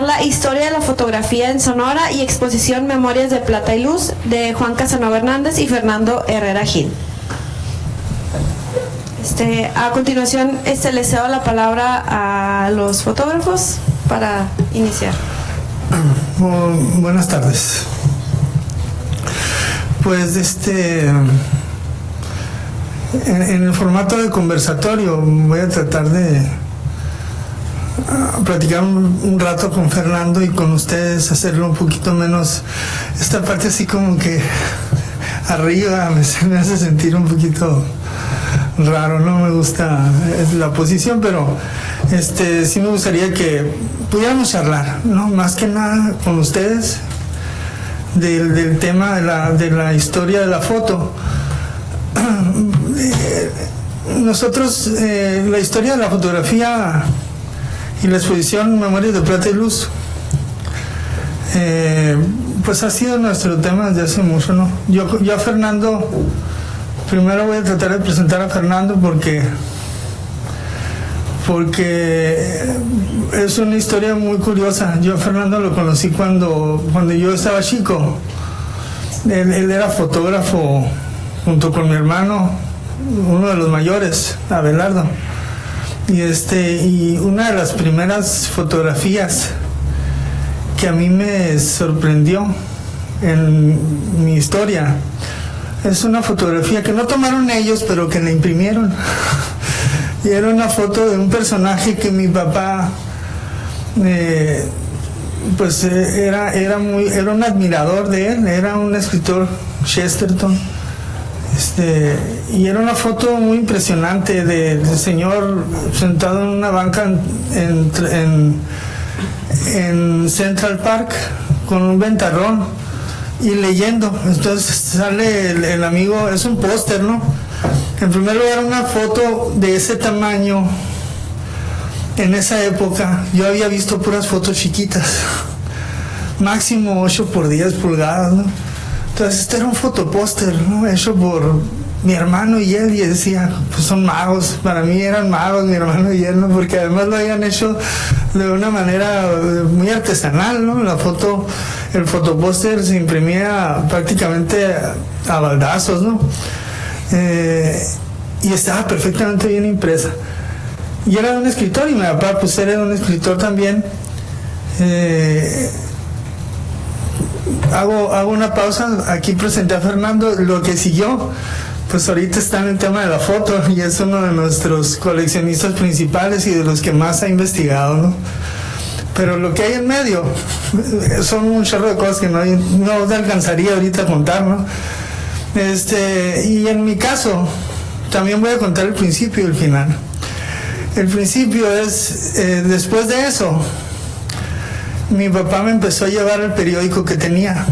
La historia de la fotografía en Sonora y exposición Memorias de Plata y Luz de Juan Casanova Hernández y Fernando Herrera Gil. A continuación les cedo la palabra a los fotógrafos para iniciar. Buenas tardes. Pues en el formato de conversatorio voy a tratar de platicar un rato con Fernando y con ustedes, hacerlo un poquito menos, esta parte así como que arriba me hace sentir un poquito raro, no me gusta la posición, pero sí me gustaría que pudiéramos charlar, ¿no? Más que nada con ustedes del tema de la historia de la foto. Nosotros, la historia de la fotografía y la exposición Memorias de Plata y Luz, pues ha sido nuestro tema desde hace mucho, ¿no? Yo a Fernando, primero voy a tratar de presentar a Fernando porque es una historia muy curiosa. Yo a Fernando lo conocí cuando yo estaba chico. Él era fotógrafo junto con mi hermano, uno de los mayores, Abelardo. Y una de las primeras fotografías que a mí me sorprendió en mi historia es una fotografía que no tomaron ellos, pero que la imprimieron. Y era una foto de un personaje que mi papá pues era un admirador de él, era un escritor Chesterton. Y era una foto muy impresionante del señor sentado en una banca en Central Park con un ventarrón y leyendo. Entonces sale el amigo, es un póster, ¿no? En primer lugar, una foto de ese tamaño en esa época, yo había visto puras fotos chiquitas, máximo 8 por 10 pulgadas, ¿no? Entonces este era un fotopóster, ¿no? Hecho por mi hermano y él, y decía, pues son magos. Para mí eran magos mi hermano y él, ¿no? Porque además lo habían hecho de una manera muy artesanal, ¿no? El fotopóster se imprimía prácticamente a baldazos, ¿no? Y estaba perfectamente bien impresa. Y era un escritor, y mi papá pues era un escritor también. Hago una pausa, aquí presenté a Fernando. Lo que siguió, pues ahorita está en el tema de la foto y es uno de nuestros coleccionistas principales y de los que más ha investigado, ¿no? Pero lo que hay en medio son un chorro de cosas que no te alcanzaría ahorita a contar, ¿no? Y en mi caso también voy a contar el principio y el final. El principio es, después de eso, mi papá me empezó a llevar al periódico que tenía,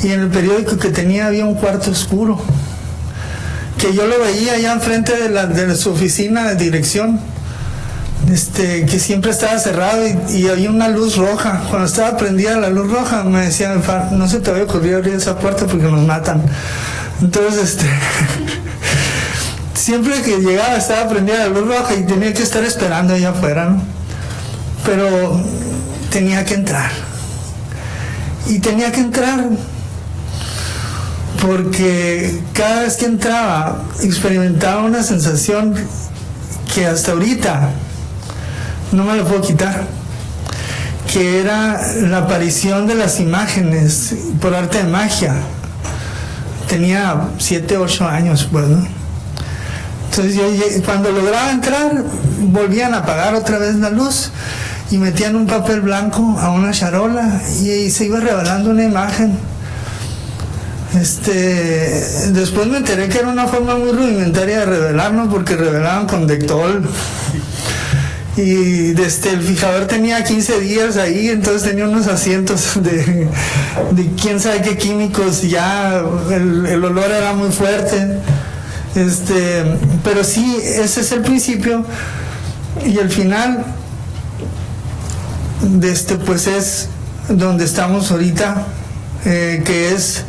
y en el periódico que tenía había un cuarto oscuro que yo lo veía allá enfrente de su oficina de dirección, que siempre estaba cerrado, y había una luz roja. Cuando estaba prendida la luz roja me decían, no se te vaya a ocurrir abrir esa puerta porque nos matan. Entonces siempre que llegaba estaba prendida la luz roja y tenía que estar esperando allá afuera, ¿no? Pero tenía que entrar. Y tenía que entrar porque cada vez que entraba experimentaba una sensación que hasta ahorita no me la puedo quitar, que era la aparición de las imágenes por arte de magia. Tenía 7, 8 años, pues, ¿no? Entonces cuando lograba entrar, volvían a apagar otra vez la luz y metían un papel blanco a una charola y se iba revelando una imagen. Después me enteré que era una forma muy rudimentaria de revelarnos, porque revelaban con Dectol. Y el fijador tenía 15 días ahí, entonces tenía unos asientos de quién sabe qué químicos, ya el olor era muy fuerte. Pero sí, ese es el principio. Y el final pues es donde estamos ahorita, que es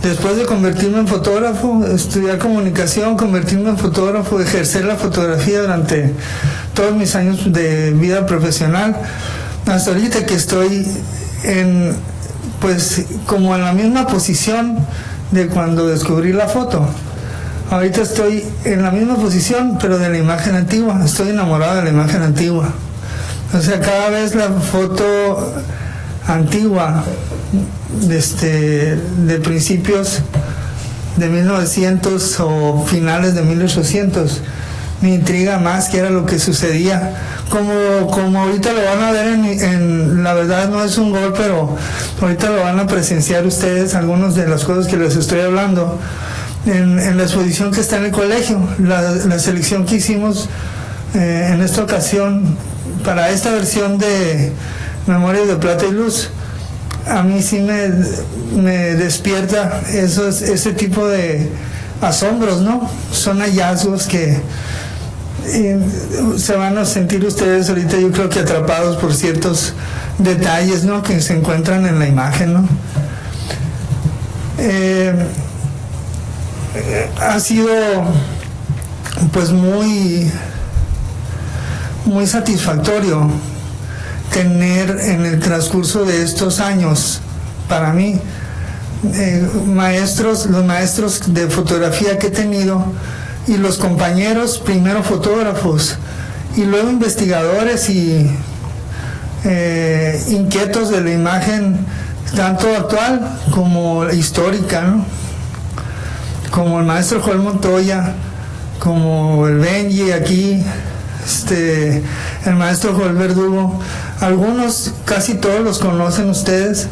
después de convertirme en fotógrafo, estudiar comunicación, convertirme en fotógrafo, ejercer la fotografía durante todos mis años de vida profesional, hasta ahorita que estoy pues como en la misma posición de cuando descubrí la foto. Ahorita estoy en la misma posición, pero de la imagen antigua. Estoy enamorado de la imagen antigua. O sea, cada vez la foto antigua, de principios de 1900 o finales de 1800, me intriga más qué era lo que sucedía. Como ahorita lo van a ver la verdad no es un gol, pero ahorita lo van a presenciar ustedes algunas de las cosas que les estoy hablando en la exposición que está en el colegio. La selección que hicimos en esta ocasión para esta versión de Memorias de Plata y Luz, a mí sí me despierta ese tipo de asombros, ¿no? Son hallazgos que se van a sentir ustedes ahorita, yo creo que atrapados por ciertos detalles, ¿no?, que se encuentran en la imagen, ¿no? Ha sido pues muy satisfactorio tener en el transcurso de estos años, para mí, los maestros de fotografía que he tenido y los compañeros, primero fotógrafos y luego investigadores y inquietos de la imagen, tanto actual como histórica, ¿no? Como el maestro Joel Montoya, como el Benji aquí, el maestro Joel Verdugo. Algunos, casi todos los conocen ustedes,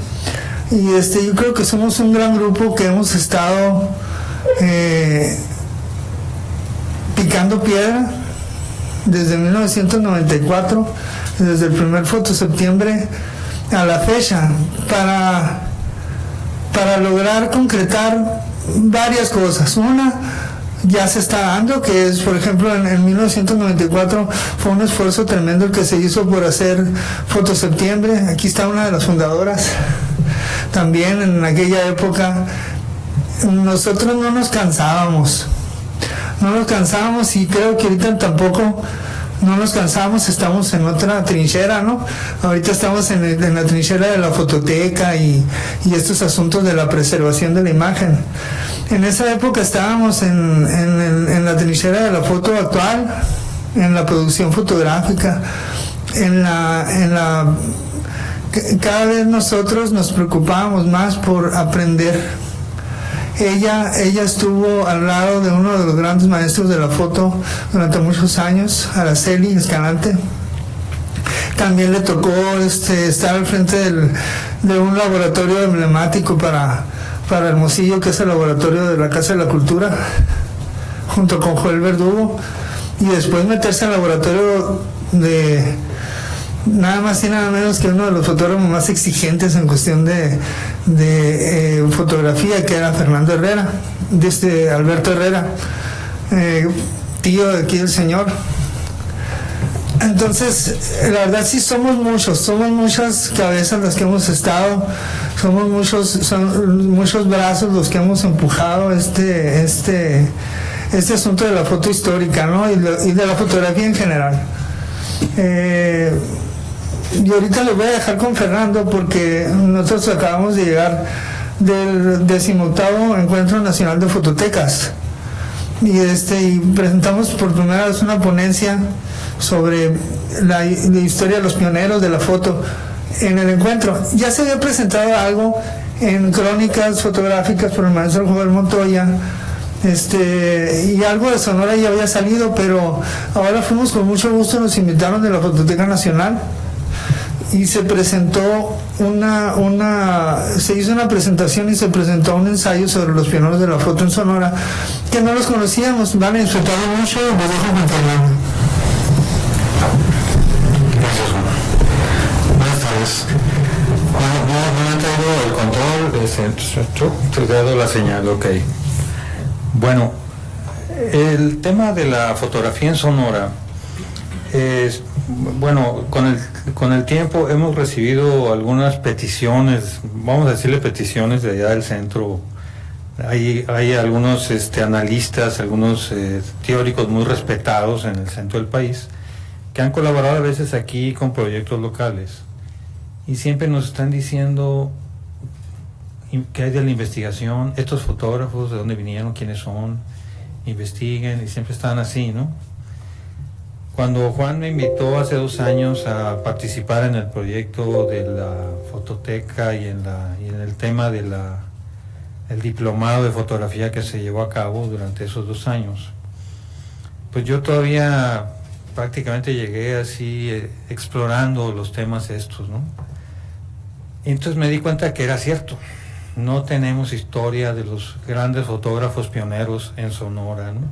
y yo creo que somos un gran grupo que hemos estado picando piedra desde 1994, desde el primer Fotoseptiembre a la fecha, para lograr concretar varias cosas. Una ya se está dando, que es, por ejemplo, en 1994 fue un esfuerzo tremendo el que se hizo por hacer Fotoseptiembre. Aquí está una de las fundadoras. También en aquella época nosotros no nos cansábamos, y creo que ahorita tampoco no nos cansamos. Estamos en otra trinchera, ¿no? Ahorita estamos en la trinchera de la fototeca y estos asuntos de la preservación de la imagen. En esa época estábamos en la trinchera de la foto actual, en la producción fotográfica, cada vez nosotros nos preocupábamos más por aprender. Ella estuvo al lado de uno de los grandes maestros de la foto durante muchos años, Araceli Escalante. También le tocó estar al frente de un laboratorio emblemático para Hermosillo, que es el laboratorio de la Casa de la Cultura, junto con Joel Verdugo, y después meterse al laboratorio de nada más y nada menos que uno de los fotógrafos más exigentes en cuestión de fotografía, que era Fernando Herrera, Alberto Herrera, tío de aquí del señor. Entonces, la verdad sí somos muchas cabezas las que hemos estado, son muchos brazos los que hemos empujado este asunto de la foto histórica, ¿no? Y de la fotografía en general. Y ahorita lo voy a dejar con Fernando, porque nosotros acabamos de llegar del 18º Encuentro Nacional de Fototecas, y presentamos por primera vez una ponencia sobre la historia de los pioneros de la foto en el encuentro. Ya se había presentado algo en crónicas fotográficas por el maestro Joel Montoya, y algo de Sonora ya había salido, pero ahora fuimos con mucho gusto, nos invitaron de la Fototeca Nacional y se presentó se hizo una presentación y se presentó un ensayo sobre los pioneros de la foto en Sonora, que no los conocíamos. Van a disfrutar mucho. Los dejo con Fernando. Gracias, Juan. Buenas tardes. No han traído el control, te he dado la señal, ok. Bueno, el tema de la fotografía en Sonora es, bueno, con el tiempo hemos recibido algunas peticiones, vamos a decirle peticiones de allá del centro. Hay algunos analistas, algunos teóricos muy respetados en el centro del país, que han colaborado a veces aquí con proyectos locales. y siempre nos están diciendo qué hay de la investigación, estos fotógrafos, de dónde vinieron, quiénes son, investiguen, y siempre están así, ¿no? Cuando Juan me invitó hace 2 años a participar en el proyecto de la fototeca y en el tema de el diplomado de fotografía que se llevó a cabo durante esos 2 años, pues yo todavía prácticamente llegué así explorando los temas estos, ¿no? Entonces me di cuenta que era cierto. No tenemos historia de los grandes fotógrafos pioneros en Sonora, ¿no?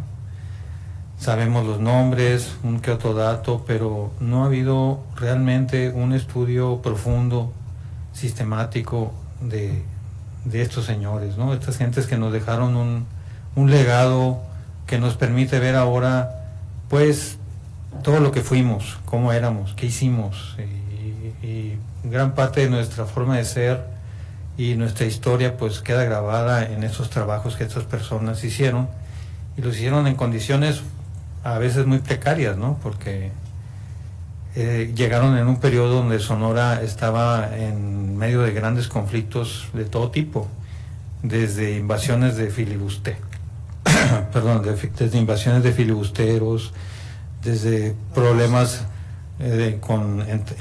Sabemos los nombres, un que otro dato, pero no ha habido realmente un estudio profundo, sistemático de estos señores, ¿no? Estas gentes que nos dejaron un legado que nos permite ver ahora, pues, todo lo que fuimos, cómo éramos, qué hicimos, y gran parte de nuestra forma de ser y nuestra historia pues queda grabada en esos trabajos que estas personas hicieron, y los hicieron en condiciones a veces muy precarias, ¿no? Porque llegaron en un periodo donde Sonora estaba en medio de grandes conflictos de todo tipo, desde invasiones de filibusteros, desde invasiones de filibusteros, desde problemas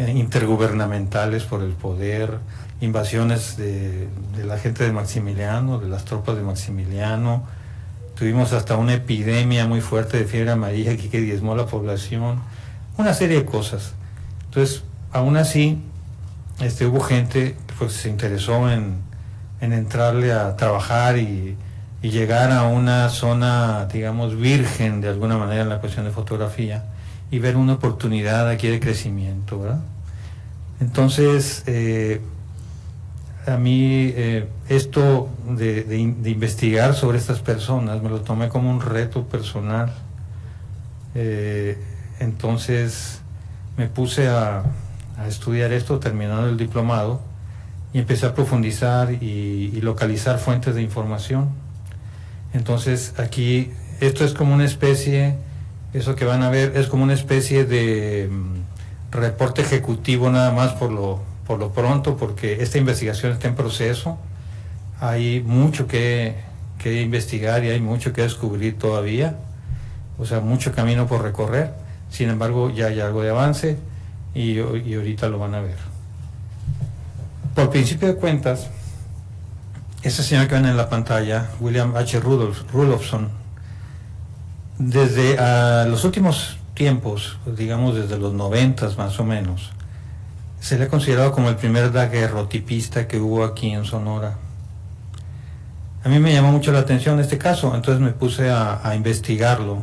intergubernamentales por el poder, invasiones de la gente de Maximiliano, de las tropas de Maximiliano. Tuvimos hasta una epidemia muy fuerte de fiebre amarilla aquí que diezmó la población, una serie de cosas. Entonces, aún así, hubo gente que pues, se interesó en entrarle a trabajar y llegar a una zona, digamos, virgen de alguna manera en la cuestión de fotografía, y ver una oportunidad aquí de crecimiento, ¿verdad? Entonces, a mí esto de investigar sobre estas personas me lo tomé como un reto personal. Entonces me puse a estudiar esto, terminando el diplomado, y empecé a profundizar y localizar fuentes de información. Entonces aquí, esto es como una especie, eso que van a ver, es como una especie de reporte ejecutivo nada más por lo pronto, porque esta investigación está en proceso. Hay mucho que investigar y hay mucho que descubrir todavía, o sea, mucho camino por recorrer. Sin embargo, ya hay algo de avance y ahorita lo van a ver. Por principio de cuentas, ese señor que ven en la pantalla, William H. Rudolphson, desde los últimos tiempos, digamos desde los 90 más o menos, se le ha considerado como el primer daguerrotipista que hubo aquí en Sonora. A mí me llamó mucho la atención este caso, entonces me puse a investigarlo,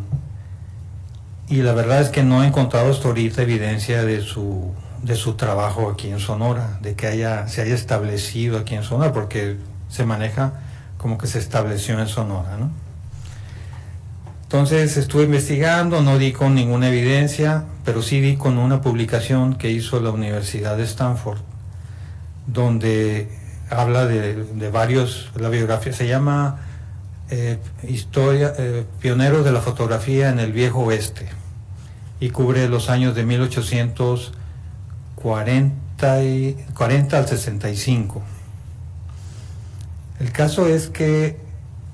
y la verdad es que no he encontrado hasta ahorita evidencia de su trabajo aquí en Sonora, de que se haya establecido aquí en Sonora, porque se maneja como que se estableció en Sonora, ¿no? Entonces estuve investigando, no di con ninguna evidencia, pero sí di con una publicación que hizo la Universidad de Stanford, donde habla de varios, la biografía se llama Pioneros de la Fotografía en el Viejo Oeste, y cubre los años de 1840 al 65. El caso es que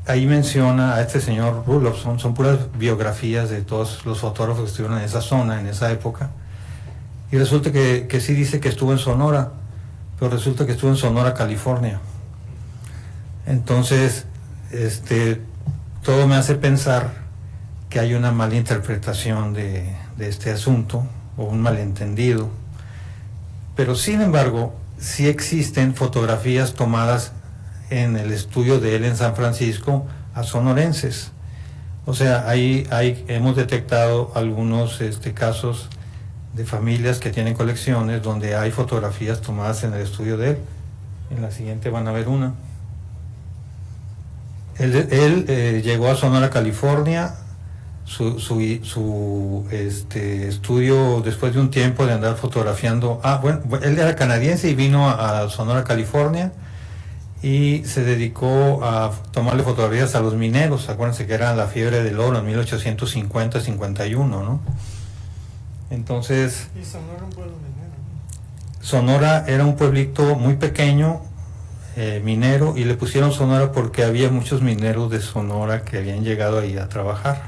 ahí menciona a este señor Rudolphson, son puras biografías de todos los fotógrafos que estuvieron en esa zona, en esa época, y resulta que sí dice que estuvo en Sonora, pero resulta que estuvo en Sonora, California. Entonces, todo me hace pensar que hay una mala interpretación de este asunto, o un malentendido, pero sin embargo, sí existen fotografías tomadas en el estudio de él en San Francisco a sonorenses. O sea, ahí hemos detectado algunos casos de familias que tienen colecciones donde hay fotografías tomadas en el estudio de él. En la siguiente van a ver una. Él llegó a Sonora, California. Su estudio, después de un tiempo de andar fotografiando, él era canadiense y vino a Sonora, California, y se dedicó a tomarle fotografías a los mineros. Acuérdense que era la fiebre del oro en 1850-51, ¿no? Entonces... Y Sonora un pueblo minero, Sonora era un pueblito muy pequeño, minero, y le pusieron Sonora porque había muchos mineros de Sonora que habían llegado ahí a trabajar.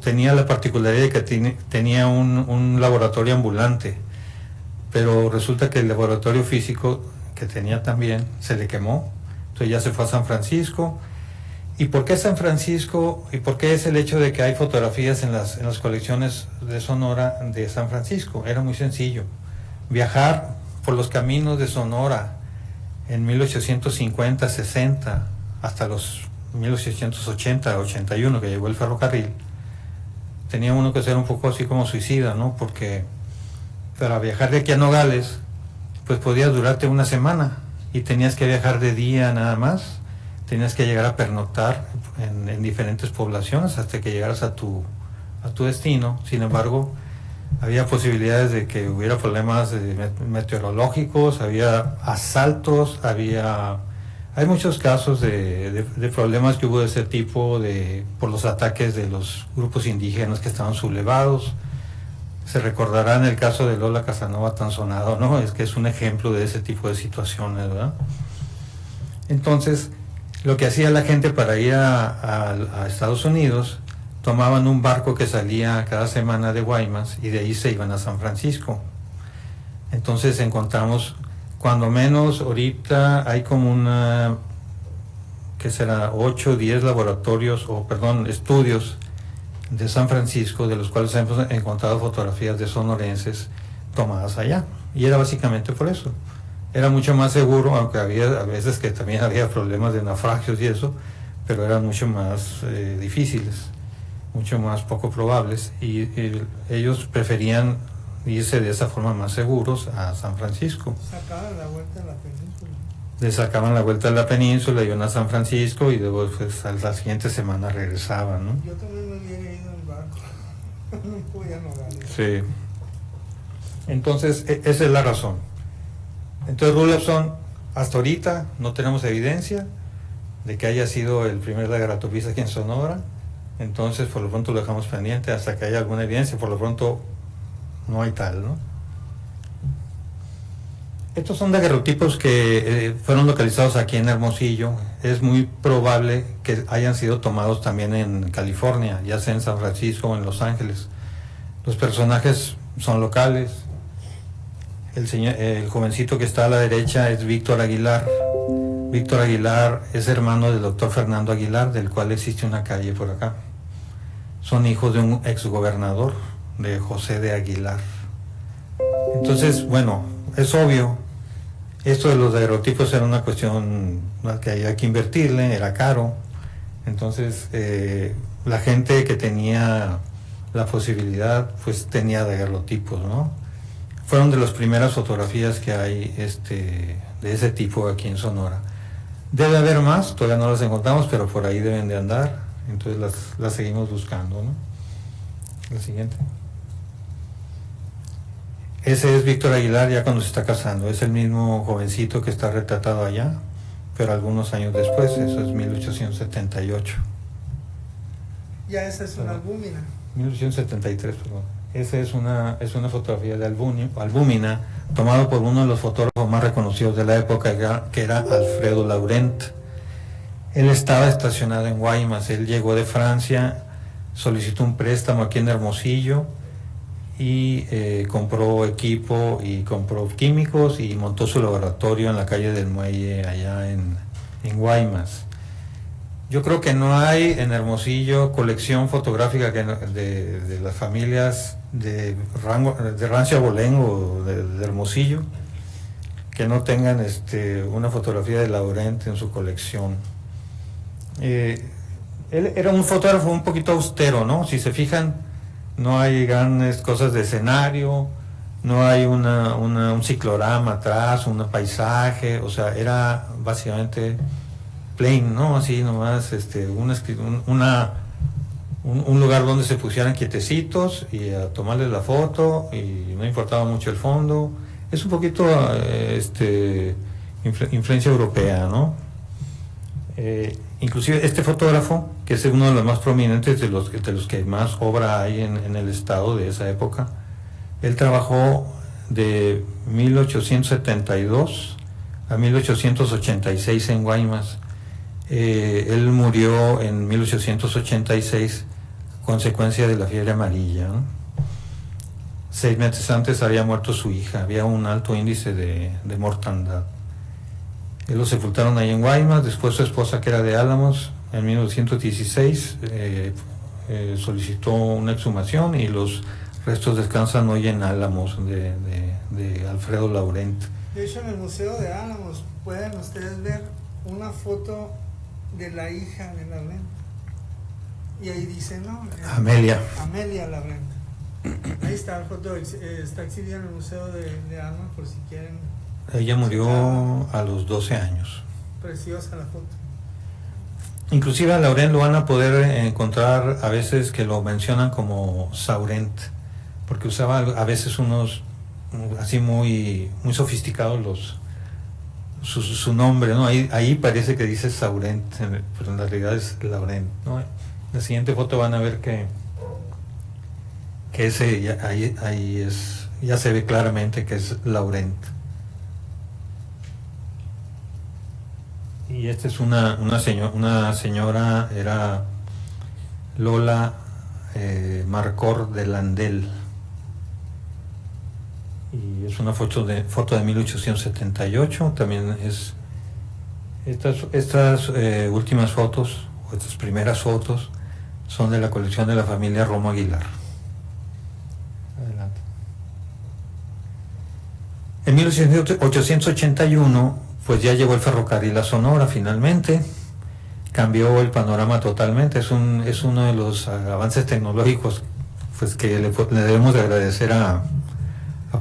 Tenía la particularidad de que tenía un laboratorio ambulante, pero resulta que el laboratorio físico que tenía también se le quemó, entonces ya se fue a San Francisco. ¿Y por qué San Francisco? ¿Y por qué es el hecho de que hay fotografías en las colecciones de Sonora de San Francisco? Era muy sencillo. Viajar por los caminos de Sonora en 1850, 60, hasta los 1880, 81, que llegó el ferrocarril, tenía uno que ser un poco así como suicida, ¿no? Porque para viajar de aquí a Nogales, pues podía durarte una semana y tenías que viajar de día nada más. Tenías que llegar a pernoctar en diferentes poblaciones hasta que llegaras a tu destino. Sin embargo, había posibilidades de que hubiera problemas meteorológicos, había asaltos, hay muchos casos de problemas que hubo de ese tipo por los ataques de los grupos indígenas que estaban sublevados. Se recordará en el caso de Lola Casanova tan sonado, ¿no? Es que es un ejemplo de ese tipo de situaciones, ¿verdad? Entonces, lo que hacía la gente para ir a Estados Unidos, tomaban un barco que salía cada semana de Guaymas y de ahí se iban a San Francisco. Entonces encontramos, cuando menos ahorita hay como ¿qué será? 8 o 10 estudios de San Francisco, de los cuales hemos encontrado fotografías de sonorenses tomadas allá. Y era básicamente por eso. Era mucho más seguro, aunque había a veces que también había problemas de naufragios y eso, pero eran mucho más difíciles, mucho más poco probables, y ellos preferían irse de esa forma más seguros a San Francisco. Sacaban la vuelta a la península. Le sacaban la vuelta a la península, iban a San Francisco y luego pues, a la siguiente semana regresaban, ¿no? Yo también me hubiera ido en barco, no podía Nogales. Sí. Entonces, esa es la razón. Entonces Rulefson, hasta ahorita no tenemos evidencia de que haya sido el primer daguerreotipista aquí en Sonora, entonces por lo pronto lo dejamos pendiente hasta que haya alguna evidencia, por lo pronto no hay tal, ¿no? Estos son daguerrotipos que fueron localizados aquí en Hermosillo. Es muy probable que hayan sido tomados también en California, ya sea en San Francisco o en Los Ángeles. Los personajes son locales. El jovencito que está a la derecha es Víctor Aguilar. Víctor Aguilar es hermano del doctor Fernando Aguilar, del cual existe una calle por acá. Son hijos de un exgobernador, de José de Aguilar. Entonces, bueno, es obvio, esto de los daguerrotipos era una cuestión que había que invertirle, era caro. Entonces, la gente que tenía la posibilidad, pues tenía daguerrotipos, ¿no? Fueron de las primeras fotografías que hay de ese tipo aquí en Sonora. Debe haber más, todavía no las encontramos, pero por ahí deben de andar, entonces las seguimos buscando, ¿no? La siguiente. Ese es Víctor Aguilar ya cuando se está casando, es el mismo jovencito que está retratado allá, pero algunos años después, eso es 1878. Ya esa es una albúmina. 1873, perdón. Esa es una fotografía de albúmina, tomado por uno de los fotógrafos más reconocidos de la época, que era Alfredo Laurent. Él estaba estacionado en Guaymas, él llegó de Francia, solicitó un préstamo aquí en Hermosillo y compró equipo y compró químicos y montó su laboratorio en la calle del Muelle, allá en Guaymas. Yo creo que no hay en Hermosillo colección fotográfica de las familias de Rancio Abolengo de Hermosillo que no tengan una fotografía de Laurent en su colección. Él era un fotógrafo un poquito austero, ¿no? Si se fijan, no hay grandes cosas de escenario, no hay un ciclorama atrás, un paisaje, o sea, era básicamente plain, ¿no? Así nomás, un lugar donde se pusieran quietecitos y a tomarles la foto y no importaba mucho el fondo. Es un poquito influencia europea, ¿no? Inclusive este fotógrafo, que es uno de los más prominentes de los que más obra hay en el estado de esa época, Él trabajó de 1872 a 1886 en Guaymas. Él murió en 1886 consecuencia de la fiebre amarilla, ¿no? 6 meses antes había muerto su hija, había un alto índice de mortandad. Él lo sepultaron ahí en Guaymas, después su esposa, que era de Álamos, en 1916 solicitó una exhumación y los restos descansan hoy en Álamos de Alfredo Laurent. De hecho, en el Museo de Álamos pueden ustedes ver una foto de la hija de Laurent. Y ahí dice, ¿no? Amelia Laurent. Ahí está la foto, está exhibida en el Museo de Álamos por si quieren. Ella murió a los 12 años. Preciosa la foto. Inclusive a Laurent lo van a poder encontrar a veces que lo mencionan como Saurent, porque usaba a veces unos así muy sofisticados su nombre, ¿no? Ahí parece que dice Saurent, pero en realidad es Laurent, ¿no? En la siguiente foto van a ver que ese ahí es, ya se ve claramente que es Laurent. Y esta es una señora, era Lola Marcor de Landel. Y es una foto de 1878. También es estas últimas fotos, o estas primeras fotos, son de la colección de la familia Romo Aguilar. Adelante. En 1881 pues ya llegó el ferrocarril a Sonora finalmente, cambió el panorama totalmente. Es uno de los avances tecnológicos pues que le debemos de agradecer a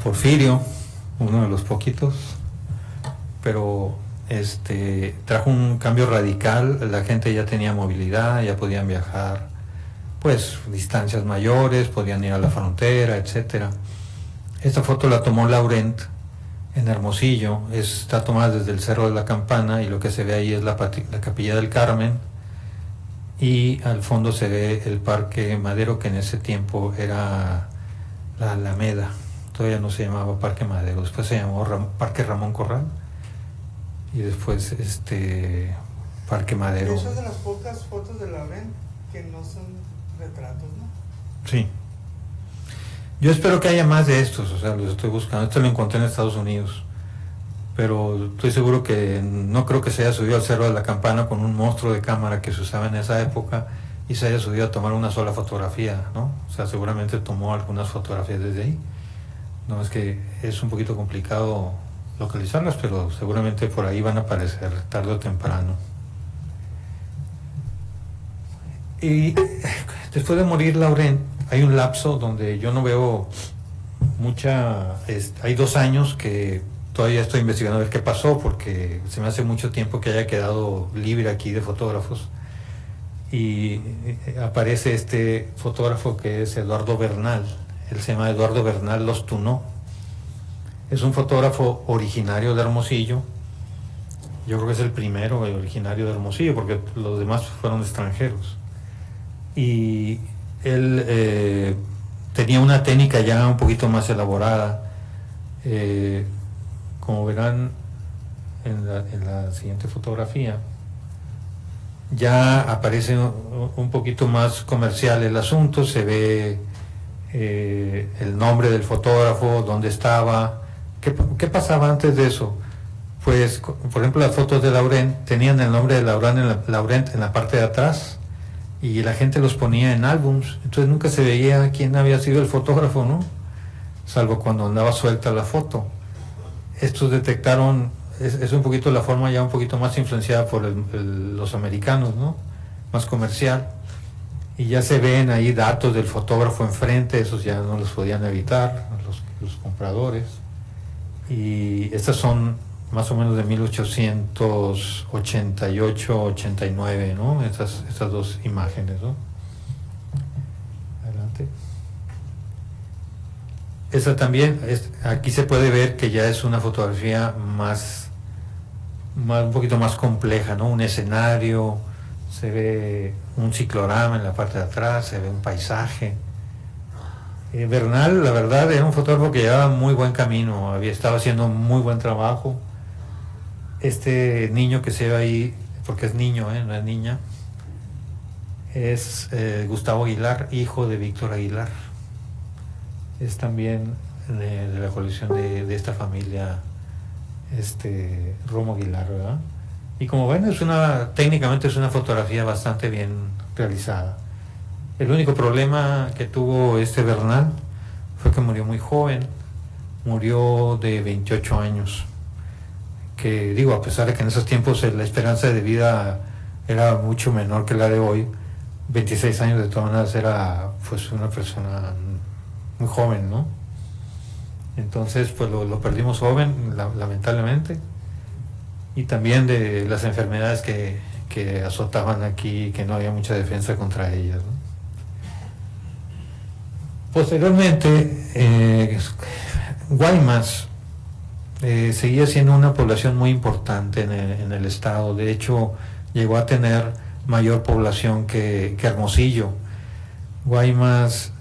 Porfirio, uno de los poquitos, pero trajo un cambio radical. La gente ya tenía movilidad, ya podían viajar pues distancias mayores, podían ir a la frontera, etcétera. Esta foto la tomó Laurent en Hermosillo, está tomada desde el Cerro de la Campana, y lo que se ve ahí es la Capilla del Carmen, y al fondo se ve el Parque Madero, que en ese tiempo era la Alameda, todavía no se llamaba Parque Madero, después se llamó Parque Ramón Corral, y después Parque Madero. Esas de las pocas fotos de Laurent que no son retratos, ¿no? Sí. Yo espero que haya más de estos, o sea, los estoy buscando. Este lo encontré en Estados Unidos, pero estoy seguro que no creo que se haya subido al Cerro de la Campana con un monstruo de cámara que se usaba en esa época y se haya subido a tomar una sola fotografía, ¿no? O sea, seguramente tomó algunas fotografías desde ahí. No, es que es un poquito complicado localizarlas, pero seguramente por ahí van a aparecer tarde o temprano. Y después de morir Laurent, hay un lapso donde yo no veo mucha... hay 2 años que todavía estoy investigando a ver qué pasó, porque se me hace mucho tiempo que haya quedado libre aquí de fotógrafos. Y aparece este fotógrafo que es Eduardo Bernal. Él se llama Eduardo Bernal Lostunó. Es un fotógrafo originario de Hermosillo. Yo creo que es el primero originario de Hermosillo, porque los demás fueron extranjeros. Y él tenía una técnica ya un poquito más elaborada. Como verán en la siguiente fotografía, ya aparece un poquito más comercial el asunto. Se ve el nombre del fotógrafo, dónde estaba. ¿Qué pasaba antes de eso? Pues, por ejemplo, las fotos de Laurent tenían el nombre de Laurent en la parte de atrás, y la gente los ponía en álbums, entonces nunca se veía quién había sido el fotógrafo, ¿no? Salvo cuando andaba suelta la foto. Estos detectaron, es un poquito la forma ya un poquito más influenciada por los americanos, ¿no? Más comercial, y ya se ven ahí datos del fotógrafo enfrente. Esos ya no los podían evitar los compradores. Y estas son más o menos de 1888-89, ¿no? Estas 2 imágenes, ¿no? Adelante. Esta también, aquí se puede ver que ya es una fotografía un poquito más compleja, ¿no? Un escenario, se ve un ciclorama en la parte de atrás, se ve un paisaje. Bernal, la verdad, era un fotógrafo que llevaba muy buen camino, había estado haciendo muy buen trabajo. Este niño que se ve ahí, porque es niño, no es niña, es Gustavo Aguilar, hijo de Víctor Aguilar. Es también de la colección de esta familia, Romo Aguilar, ¿verdad? Y como ven, técnicamente es una fotografía bastante bien realizada. El único problema que tuvo Bernal fue que murió muy joven, murió de 28 años. Que digo, a pesar de que en esos tiempos la esperanza de vida era mucho menor que la de hoy, 26 años de todas maneras era pues una persona muy joven, ¿no? Entonces pues lo perdimos joven, lamentablemente, y también de las enfermedades que azotaban aquí, que no había mucha defensa contra ellas, ¿no? Posteriormente, Guaymas seguía siendo una población muy importante en el estado. De hecho, llegó a tener mayor población que Hermosillo. Guaymas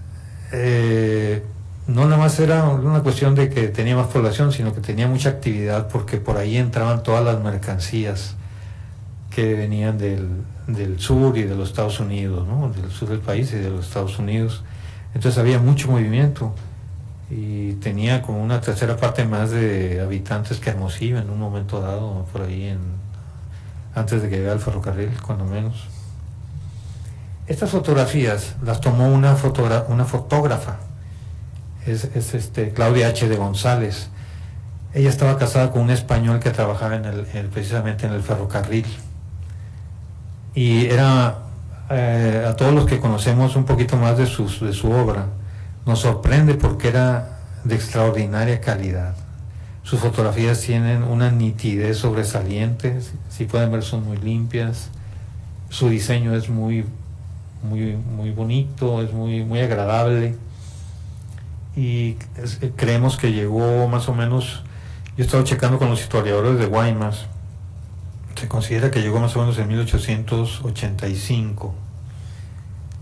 no nada más era una cuestión de que tenía más población, sino que tenía mucha actividad, porque por ahí entraban todas las mercancías que venían del sur y de los Estados Unidos, ¿no? Del sur del país y de los Estados Unidos. Entonces había mucho movimiento y tenía como una tercera parte más de habitantes que Hermosillo en un momento dado, por ahí antes de que llegara el ferrocarril, cuando menos. Estas fotografías las tomó una fotógrafa, es Claudia H. de González. Ella estaba casada con un español que trabajaba precisamente en el ferrocarril, y era a todos los que conocemos un poquito más de su obra, nos sorprende porque era de extraordinaria calidad. Sus fotografías tienen una nitidez sobresaliente, si pueden ver son muy limpias, su diseño es muy bonito, es muy agradable, y creemos que llegó más o menos, yo he estado checando con los historiadores de Guaymas, se considera que llegó más o menos en 1885.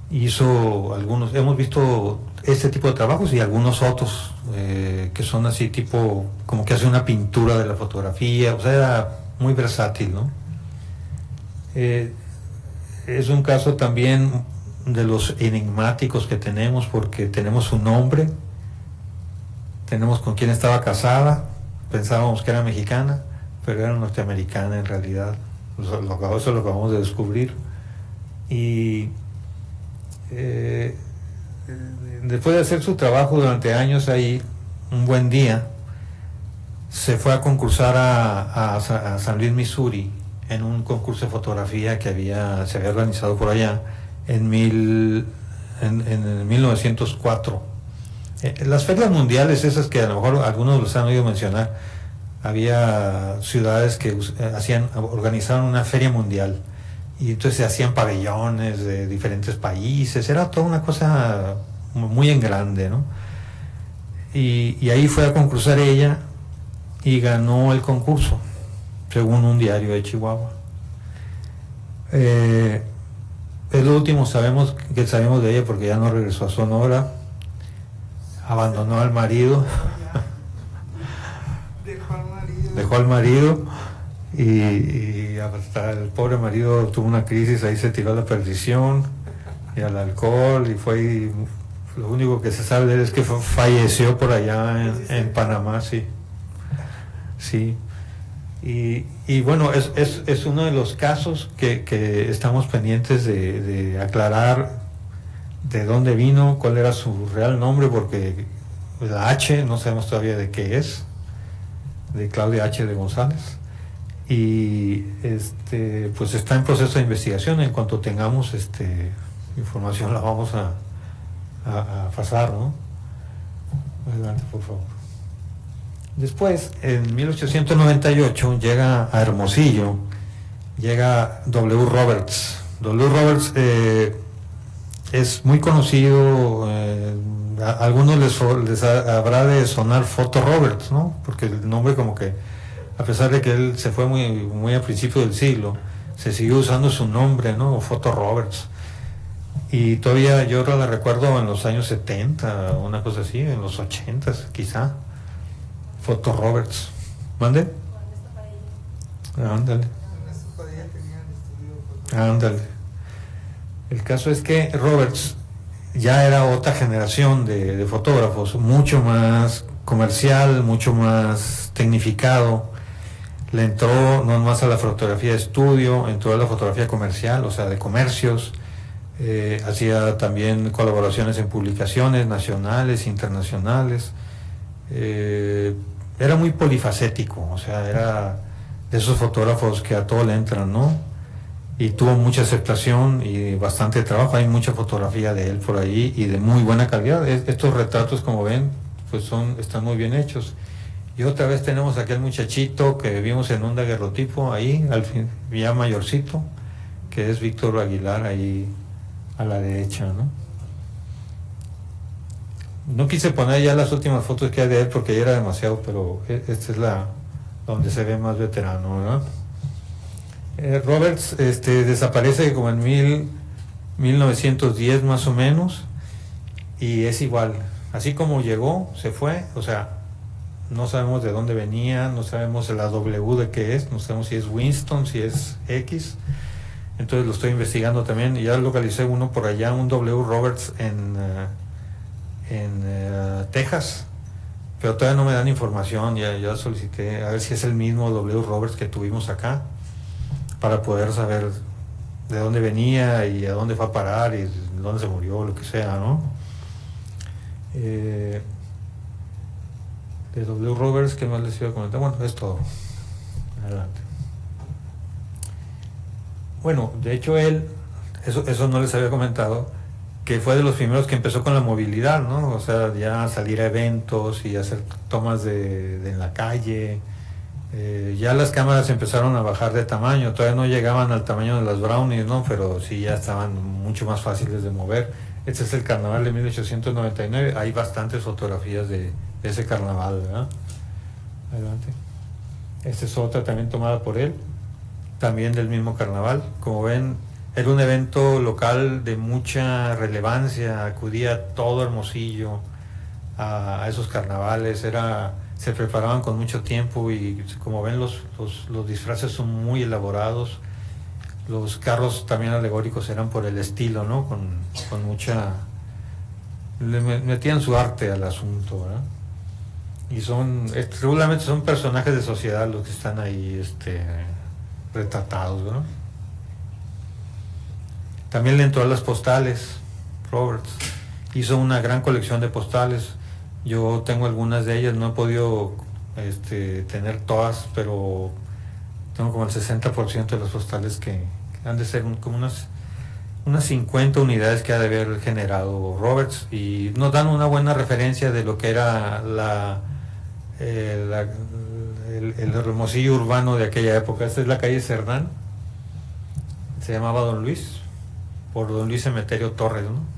Hizo algunos, hemos visto este tipo de trabajos y algunos otros que son así tipo, como que hace una pintura de la fotografía, o sea, era muy versátil, ¿no? Es un caso también de los enigmáticos que tenemos, porque tenemos su nombre, tenemos con quién estaba casada, pensábamos que era mexicana, pero era norteamericana en realidad. Eso lo acabamos de descubrir. Y después de hacer su trabajo durante años ahí, un buen día se fue a concursar a San Luis, Missouri, en un concurso de fotografía que se había organizado por allá en 1904. Las ferias mundiales, esas que a lo mejor algunos los han oído mencionar, había ciudades que organizaron una feria mundial, y entonces se hacían pabellones de diferentes países, era toda una cosa muy en grande, ¿no? Y ahí fue a concursar ella y ganó el concurso, según un diario de Chihuahua. Es lo último que sabemos de ella, porque ya no regresó a Sonora, abandonó al marido. Dejó al marido y hasta el pobre marido tuvo una crisis, ahí se tiró a la perdición y al alcohol, y lo único que se sabe de él es que falleció por allá en Panamá, sí. Y bueno, es uno de los casos que estamos pendientes de aclarar de dónde vino, cuál era su real nombre, porque la H no sabemos todavía de qué es, de Claudia H. de González, y pues está en proceso de investigación. En cuanto tengamos información la vamos a pasar, ¿no? Adelante, por favor. Después, en 1898 llega a Hermosillo, llega W. Roberts. W. Roberts es muy conocido, a algunos les habrá de sonar Photo Roberts, ¿no? Porque el nombre, como que, a pesar de que él se fue muy a principios del siglo, se siguió usando su nombre, ¿no? Photo Roberts. Y todavía yo la recuerdo en los años 70, una cosa así, en los 80 quizá. Foto Roberts. ¿Mande? Ándale. Ándale. El caso es que Roberts ya era otra generación de fotógrafos, mucho más comercial, mucho más tecnificado. Le entró no más a la fotografía de estudio, entró a la fotografía comercial, o sea, de comercios. Hacía también colaboraciones en publicaciones nacionales, internacionales. Era muy polifacético, o sea, era de esos fotógrafos que a todo le entran, ¿no? Y tuvo mucha aceptación y bastante trabajo. Hay mucha fotografía de él por ahí y de muy buena calidad. Estos retratos, como ven, pues están muy bien hechos. Y otra vez tenemos aquel muchachito que vimos en un daguerrotipo ahí, al fin, ya mayorcito, que es Víctor Aguilar, ahí a la derecha, ¿no? No quise poner ya las últimas fotos que hay de él porque ya era demasiado, pero esta es la donde se ve más veterano, ¿verdad? Roberts desaparece como en 1910 más o menos, y es igual, así como llegó, se fue, o sea, no sabemos de dónde venía, no sabemos la W de qué es, no sabemos si es Winston, si es X. Entonces lo estoy investigando también, y ya localicé uno por allá, un W Roberts en Texas, pero todavía no me dan información. Ya solicité a ver si es el mismo W Roberts que tuvimos acá, para poder saber de dónde venía y a dónde fue a parar y dónde se murió, lo que sea, ¿no? De W Roberts, ¿qué más les iba a comentar? Bueno, es todo. Adelante. Bueno, de hecho él, eso no les había comentado, que fue de los primeros que empezó con la movilidad, ¿no? O sea, ya salir a eventos y hacer tomas en la calle. Ya las cámaras empezaron a bajar de tamaño, todavía no llegaban al tamaño de las Brownies, ¿no? Pero sí ya estaban mucho más fáciles de mover. Este es el carnaval de 1899, hay bastantes fotografías de ese carnaval, ¿verdad? Adelante. Esta es otra también tomada por él, también del mismo carnaval. Como ven, era un evento local de mucha relevancia, acudía todo Hermosillo a esos carnavales, se preparaban con mucho tiempo, y como ven los disfraces son muy elaborados. Los carros también alegóricos eran por el estilo, ¿no? Con mucha... le metían su arte al asunto, ¿verdad? Y regularmente son personajes de sociedad los que están ahí retratados, ¿no? También le entró a las postales. Roberts hizo una gran colección de postales. Yo tengo algunas de ellas, no he podido tener todas, pero tengo como el 60% de las postales que han de ser como unas 50 unidades que ha de haber generado Roberts, y nos dan una buena referencia de lo que era el Hermosillo urbano de aquella época. Esta es la calle Cerdán, se llamaba Don Luis, por Don Luis Emeterio Torres, ¿no?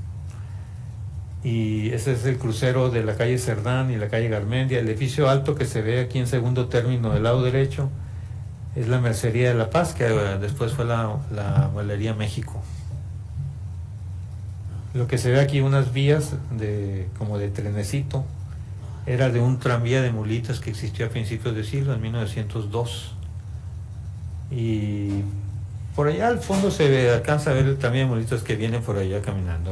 Y ese es el crucero de la calle Cerdán y la calle Garmendia. El edificio alto que se ve aquí en segundo término del lado derecho es la Mercería de la Paz, que después fue la Mueblería México. Lo que se ve aquí, unas vías como de trenecito, era de un tranvía de mulitas que existió a principios de siglo, en 1902. Y por allá al fondo se alcanza a ver el tranvía de mulitas que viene por allá caminando,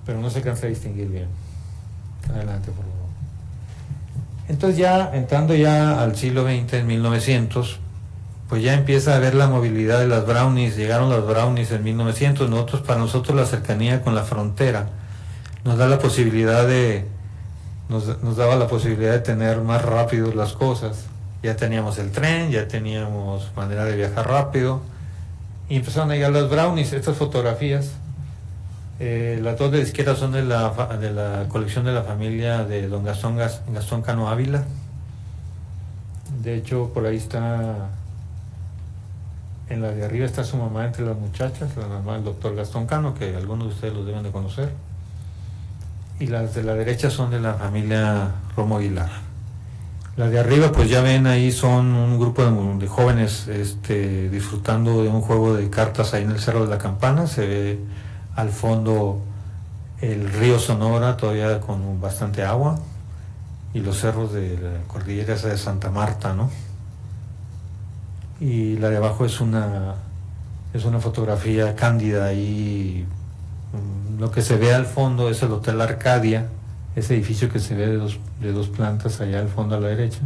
pero no se alcanza a distinguir bien. Adelante, por favor. Entonces, ya entrando ya al siglo XX, en 1900, pues ya empieza a ver la movilidad de las Brownies. Llegaron las Brownies en 1900. Para nosotros la cercanía con la frontera nos da la posibilidad nos daba la posibilidad de tener más rápido las cosas. Ya teníamos el tren, ya teníamos manera de viajar rápido, y empezaron a llegar las Brownies. Estas fotografías, las dos de la izquierda, son de la colección de la familia de don Gastón Cano Ávila. De hecho, por ahí está, en la de arriba está su mamá entre las muchachas, la mamá del doctor Gastón Cano, que algunos de ustedes los deben de conocer. Y las de la derecha son de la familia Romo Aguilar. La de arriba, pues ya ven, ahí son un grupo de jóvenes disfrutando de un juego de cartas ahí en el Cerro de la Campana. Se ve al fondo el río Sonora todavía con bastante agua y los cerros de la cordillera esa de Santa Marta, ¿no? Y la de abajo es una fotografía cándida y lo que se ve al fondo es el Hotel Arcadia, ese edificio que se ve de dos plantas allá al fondo a la derecha.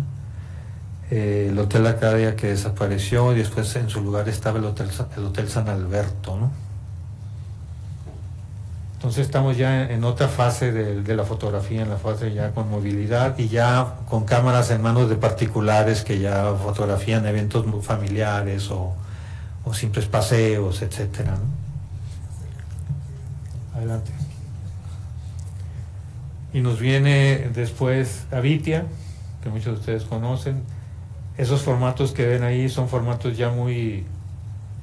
El Hotel Arcadia que desapareció y después en su lugar estaba el Hotel San Alberto, ¿no? Entonces estamos ya en otra fase de la fotografía, en la fase ya con movilidad y ya con cámaras en manos de particulares que ya fotografían eventos muy familiares o simples paseos, etcétera, ¿no? Adelante. Y nos viene después Avitia, que muchos de ustedes conocen. Esos formatos que ven ahí son formatos ya muy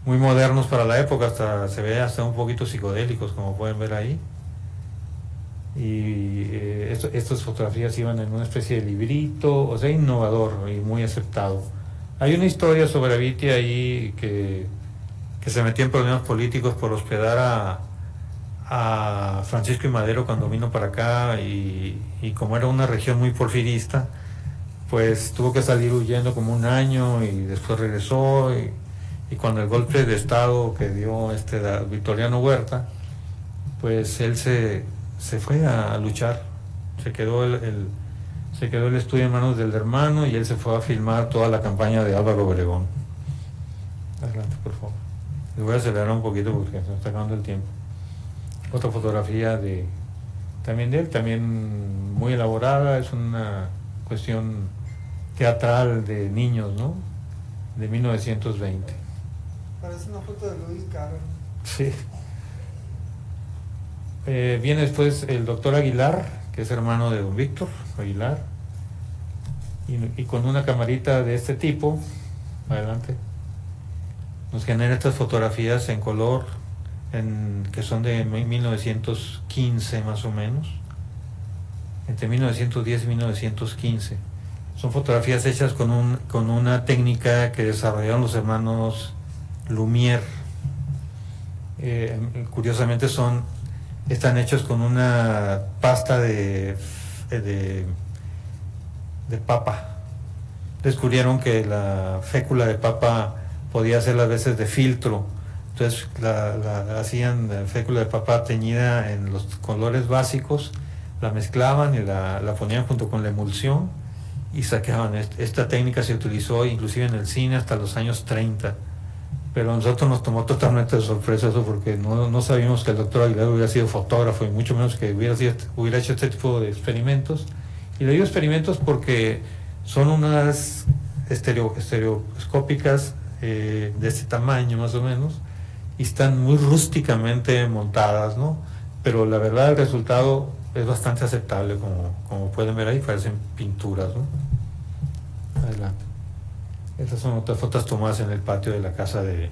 modernos para la época, se ve hasta un poquito psicodélicos, como pueden ver ahí. Y estas fotografías iban en una especie de librito, o sea, innovador y muy aceptado. Hay una historia sobre Avitia ahí que se metió en problemas políticos por hospedar a Francisco I. Madero cuando vino para acá y como era una región muy porfirista, pues tuvo que salir huyendo como un año y después regresó y cuando el golpe de estado que dio Victoriano Huerta, pues él se fue a luchar, se quedó el estudio en manos del hermano y él se fue a filmar toda la campaña de Álvaro Obregón. Adelante, por favor. Les voy a acelerar un poquito porque se está acabando el tiempo. Otra fotografía también de él, también muy elaborada, es una cuestión teatral de niños, ¿no? De 1920. Parece una foto de Luis Carlos. Sí. Viene después el doctor Aguilar, que es hermano de don Víctor Aguilar, y con una camarita de este tipo, adelante, nos genera estas fotografías en color, que son de 1915 más o menos, entre 1910 y 1915. Son fotografías hechas con una técnica que desarrollaron los hermanos Lumière. Curiosamente están hechos con una pasta de papa. Descubrieron que la fécula de papa podía hacer las veces de filtro, entonces la hacían de fécula de papa teñida en los colores básicos, la mezclaban y la ponían junto con la emulsión y sacaban. Esta técnica se utilizó inclusive en el cine hasta los años 30. Pero a nosotros nos tomó totalmente de sorpresa eso, porque no sabíamos que el doctor Aguilar hubiera sido fotógrafo y mucho menos que hubiera hecho este tipo de experimentos. Y le digo experimentos porque son unas estereoscópicas de este tamaño más o menos y están muy rústicamente montadas, ¿no? Pero la verdad el resultado es bastante aceptable, como pueden ver ahí, parecen pinturas, ¿no? Adelante. Estas son otras fotos tomadas en el patio de la casa del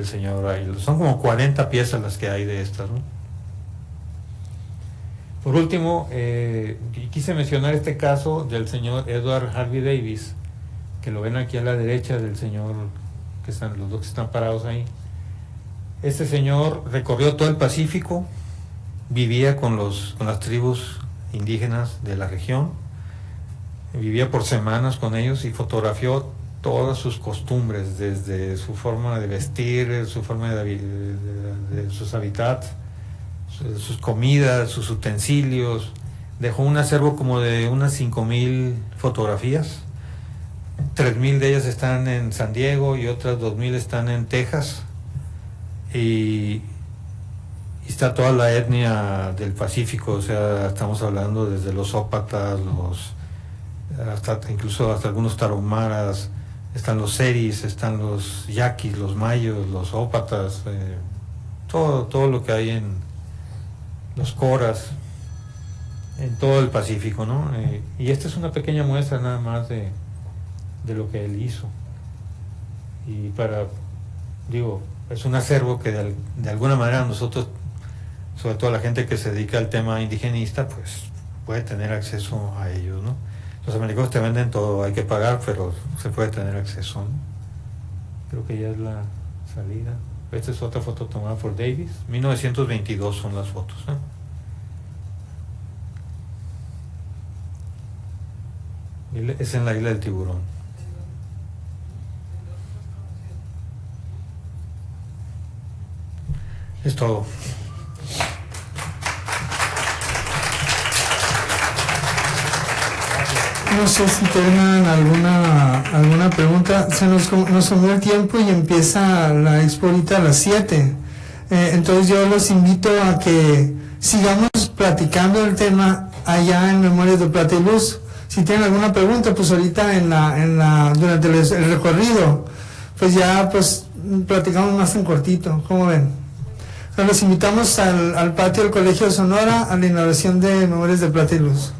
señor Aguilar. Son como 40 piezas las que hay de estas, ¿no? Por último, quise mencionar este caso del señor Edward Harvey Davis, que lo ven aquí a la derecha del señor, los dos que están parados ahí. Este señor recorrió todo el Pacífico, vivía con las tribus indígenas de la región, vivía por semanas con ellos y fotografió todas sus costumbres, desde su forma de vestir, su forma de sus hábitats, sus comidas, sus utensilios. Dejó un acervo como de unas 5,000 fotografías. 3,000 de ellas están en San Diego y otras 2,000 están en Texas. Y está toda la etnia del Pacífico, o sea, estamos hablando desde los ópatas, incluso hasta algunos tarahumaras, están los seris, están los yaquis, los mayos, los ópatas, todo lo que hay en los coras, en todo el Pacífico, ¿no? Y esta es una pequeña muestra nada más de lo que él hizo. Y es un acervo que de alguna manera nosotros, sobre todo la gente que se dedica al tema indigenista, pues puede tener acceso a ellos, ¿no? Los americanos te venden todo, hay que pagar, pero se puede tener acceso, ¿no? Creo que ya es la salida. Esta es otra foto tomada por Davis. 1922 son las fotos, ¿no? Es en la isla del Tiburón. Es todo. No sé si tengan alguna pregunta. Nos comió el tiempo y empieza la expo ahorita a las 7. Entonces yo los invito a que sigamos platicando el tema allá en Memorias de Plata y Luz. Si tienen alguna pregunta, pues ahorita durante el recorrido, pues ya pues platicamos más en cortito. ¿Cómo ven? Entonces los invitamos al patio del Colegio de Sonora a la inauguración de Memorias de Plata y Luz.